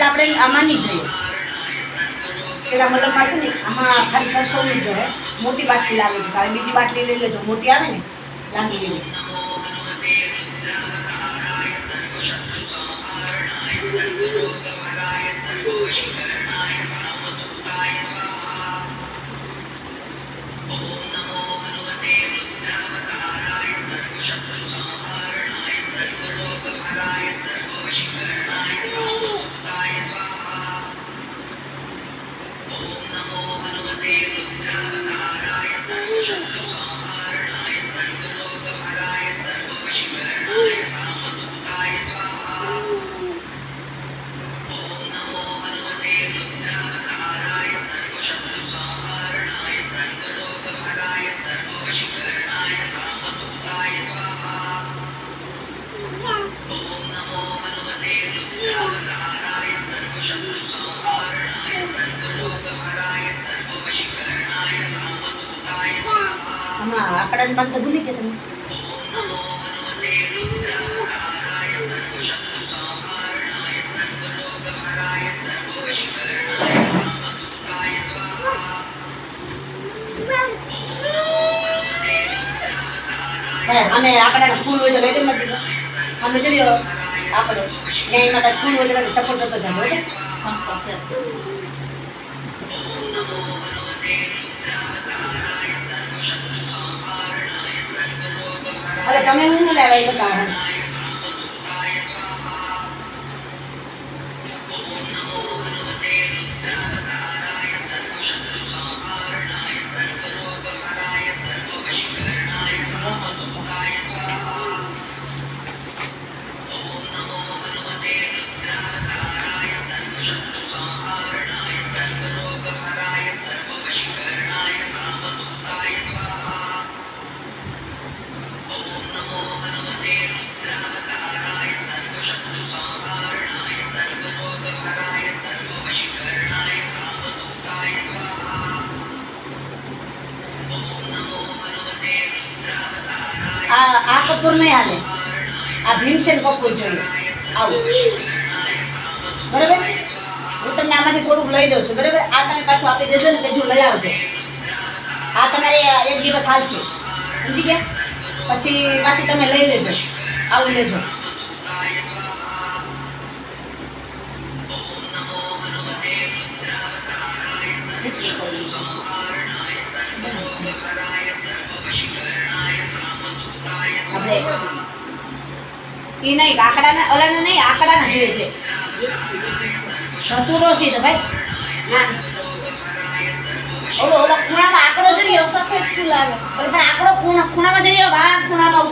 તેલ આપણે આમાં નહીં જોઈએ. પેલા મલમમાં છે ને આમાં ખાલી સરસવની જોઈએ. મોટી બાટલી લાવી છે. હવે બીજી બાટલી લઈ લેજો. મોટી આવે ને લાંબી લેવી. આકડાને બાદ તો ભૂલી ગયા તમે. અમે આકડાના ફૂલ હોય તો લઈ દે નથી. અમે જોઈએ આપણે એમાં કાંઈ ફૂલ હોય તો ચપ્પલ કરતો જાજો. હવે તમે હું ન લેવાય બતાવો. આ કપૂર નહીં હાલે. આ ભીમસેન કપૂર જોઈએ. આવું બરાબર. હું તમને આમાંથી થોડુંક લઈ દઉં છું. બરાબર. આ તમે પાછું આપી દેજો ને કે જો લઈ આવજો. આ તમારે એક દિવસ હાલશે. સમજી ગયા? પછી પાછી તમે લઈ લેજો. આવું લેજો. એ નહીં આકડાના ઓલાના નહીં આકડાના જોઈએ છે. ધતુરો છે તો ભાઈ. ના ઓલો ખૂણામાં આકડો જોઈએ સફેદ ફૂલ આવે. પણ આકડો ખૂણામાં જઈએ બહાર ખૂણામાં